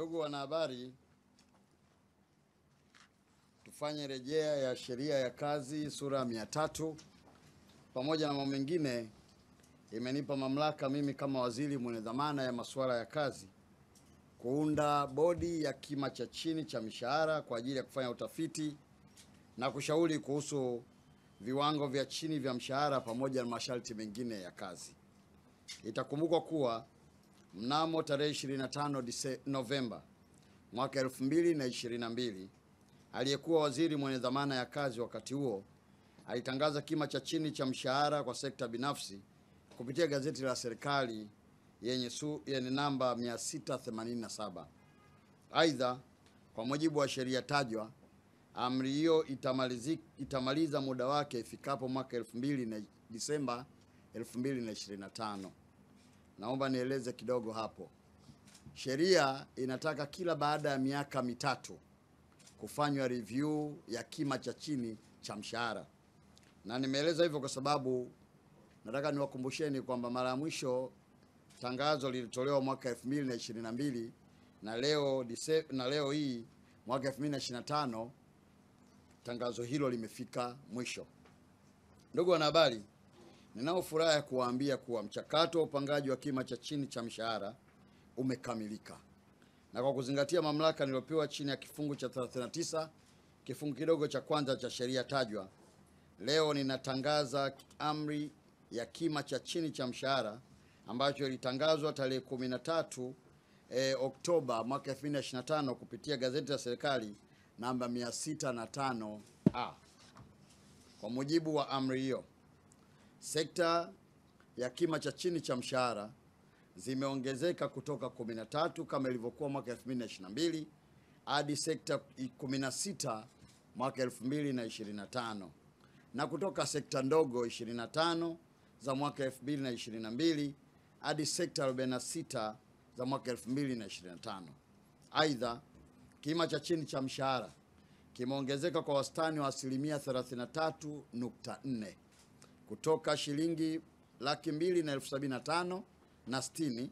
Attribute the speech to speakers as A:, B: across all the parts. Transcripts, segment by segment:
A: Ndugu wanahabari, tufanye rejea ya sheria ya kazi sura 300. Pamoja na mambo mengine, imenipa mamlaka mimi kama waziri mwenye dhamana ya masuala ya kazi kuunda bodi ya kima cha chini cha mishahara kwa ajili ya kufanya utafiti na kushauri kuhusu viwango vya chini vya mshahara pamoja na masharti mengine ya kazi. Itakumbukwa kuwa mnamo tarehe 25 Novemba mwaka 2022, aliyekuwa waziri mwenye dhamana ya kazi wakati huo alitangaza kima cha chini cha mshahara kwa sekta binafsi kupitia gazeti la serikali yenye namba 687. Aidha, kwa mujibu wa sheria tajwa, amri hiyo itamaliza muda wake ifikapo mwaka Disemba 2025. Naomba nieleze kidogo hapo. Sheria inataka kila baada ya miaka mitatu kufanywa review ya kima cha chini cha mshahara. Na nimeeleza hivyo kwa sababu nataka niwakumbusheni kwamba mara ya mwisho tangazo lilitolewa mwaka 2022 na leo hii mwaka 2025 tangazo hilo limefika mwisho. Ndugu wanahabari, ninao furaha ya kuwaambia kuwa mchakato wa upangaji wa kima cha chini cha mshahara umekamilika. Na kwa kuzingatia mamlaka niliyopewa chini ya kifungu cha 39 kifungu kidogo cha kwanza cha sheria tajwa, leo ninatangaza amri ya kima cha chini cha mshahara ambacho ilitangazwa tarehe 13 Oktoba mwaka 2025 kupitia gazeti la serikali namba 605A. Kwa mujibu wa amri hiyo, sekta ya kima cha chini cha mshahara zimeongezeka kutoka 13 kama ilivyokuwa mwaka 2022 hadi sekta 16 mwaka 2025, na kutoka sekta ndogo 25 za mwaka 2022 hadi sekta 46 za mwaka 2025. Aidha, kima cha chini cha mshahara kimeongezeka kwa wastani wa asilimia 33.4 kutoka shilingi 275,060.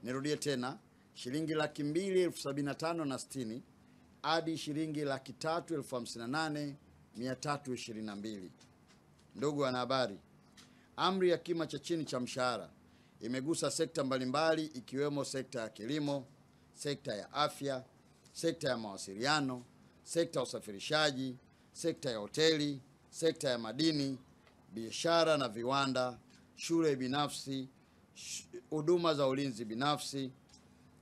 A: Nirudie tena, shilingi 275,060 hadi shilingi 358,322. Ndugu wanahabari, amri ya kima cha chini cha mshahara imegusa sekta mbalimbali ikiwemo sekta ya kilimo, sekta ya afya, sekta ya mawasiliano, sekta ya usafirishaji, sekta ya hoteli, sekta ya madini, biashara na viwanda, shule binafsi, huduma za ulinzi binafsi,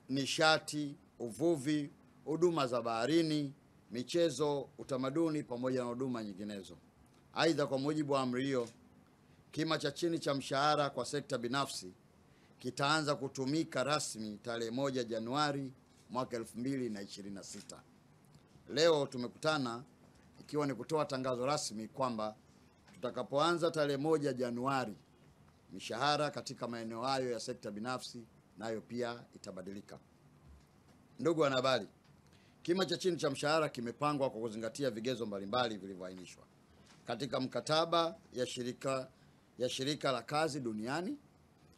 A: nishati, uvuvi, huduma za baharini, michezo, utamaduni pamoja na huduma nyinginezo. Aidha, kwa mujibu wa amri hiyo, kima cha chini cha mshahara kwa sekta binafsi kitaanza kutumika rasmi tarehe 1 Januari mwaka 2026. Leo tumekutana ikiwa ni kutoa tangazo rasmi kwamba tutakapoanza tarehe 1 Januari, mishahara katika maeneo hayo ya sekta binafsi nayo pia itabadilika. Ndugu wanahabari, kima cha chini cha mshahara kimepangwa kwa kuzingatia vigezo mbalimbali vilivyoainishwa katika mkataba ya shirika la kazi duniani,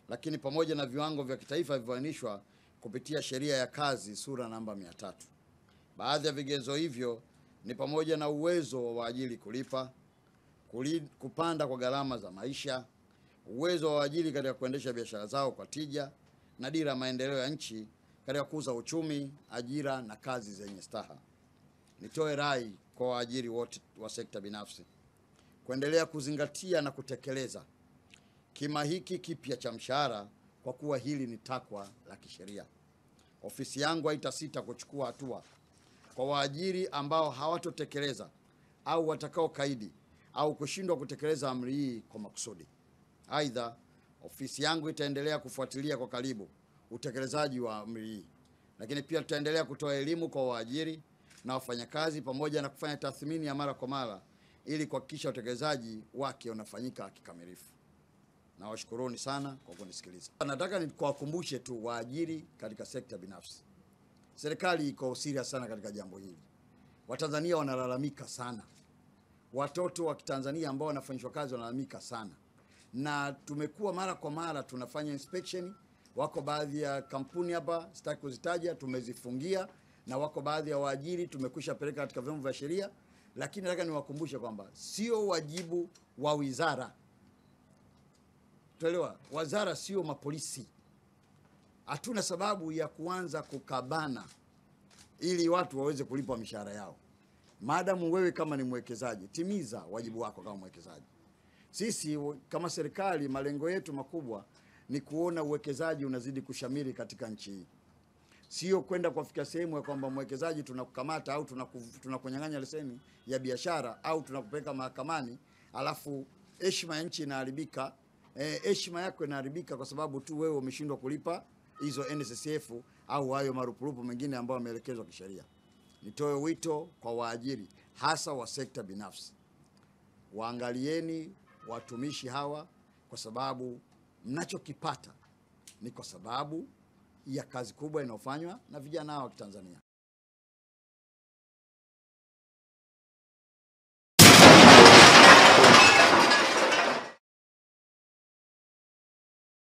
A: lakini pamoja na viwango vya kitaifa vilivyoainishwa kupitia sheria ya kazi sura namba 300. Baadhi ya vigezo hivyo ni pamoja na uwezo wa waajiri kulipa, kupanda kwa gharama za maisha, uwezo wa waajiri katika kuendesha biashara zao kwa tija, na dira ya maendeleo ya nchi katika kukuza uchumi, ajira na kazi zenye staha. Nitoe rai kwa waajiri wote wa sekta binafsi kuendelea kuzingatia na kutekeleza kima hiki kipya cha mshahara kwa kuwa hili ni takwa la kisheria. Ofisi yangu haitasita kuchukua hatua kwa waajiri ambao hawatotekeleza au watakao kaidi au kushindwa kutekeleza amri hii kwa makusudi. Aidha, ofisi yangu itaendelea kufuatilia kwa karibu utekelezaji wa amri hii, lakini pia tutaendelea kutoa elimu kwa waajiri na wafanyakazi pamoja na kufanya tathmini ya mara kwa mara ili kuhakikisha utekelezaji wake unafanyika kikamilifu. Nawashukuruni sana kwa kunisikiliza. Nataka nikuwakumbushe tu waajiri katika sekta binafsi, serikali iko serious sana katika jambo hili. Watanzania wanalalamika sana, watoto wa Kitanzania ambao wanafanyishwa kazi wanalalamika sana, na tumekuwa mara kwa mara tunafanya inspection Wako baadhi ya kampuni hapa sitaki kuzitaja, tumezifungia, na wako baadhi ya waajiri tumekwisha peleka katika vyombo vya sheria, lakini nataka niwakumbushe kwamba sio wajibu wa wizara. Tuelewa, wizara sio mapolisi. Hatuna sababu ya kuanza kukabana ili watu waweze kulipwa mishahara yao. Maadamu wewe kama ni mwekezaji, timiza wajibu wako kama mwekezaji. Sisi kama serikali, malengo yetu makubwa ni kuona uwekezaji unazidi kushamiri katika nchi hii. Sio kwenda kufikia sehemu ya kwamba mwekezaji tunakukamata au tunakunyang'anya leseni ya biashara au tunakupeleka mahakamani, alafu heshima ya nchi inaharibika. Heshima yako inaharibika kwa sababu tu wewe umeshindwa kulipa hizo NSSF au hayo marupurupu mengine ambayo yameelekezwa kisheria. Nitoe wito kwa waajiri hasa wa sekta binafsi. Waangalieni watumishi hawa, kwa sababu mnachokipata ni kwa sababu ya kazi kubwa inayofanywa na vijana hawa wa Kitanzania.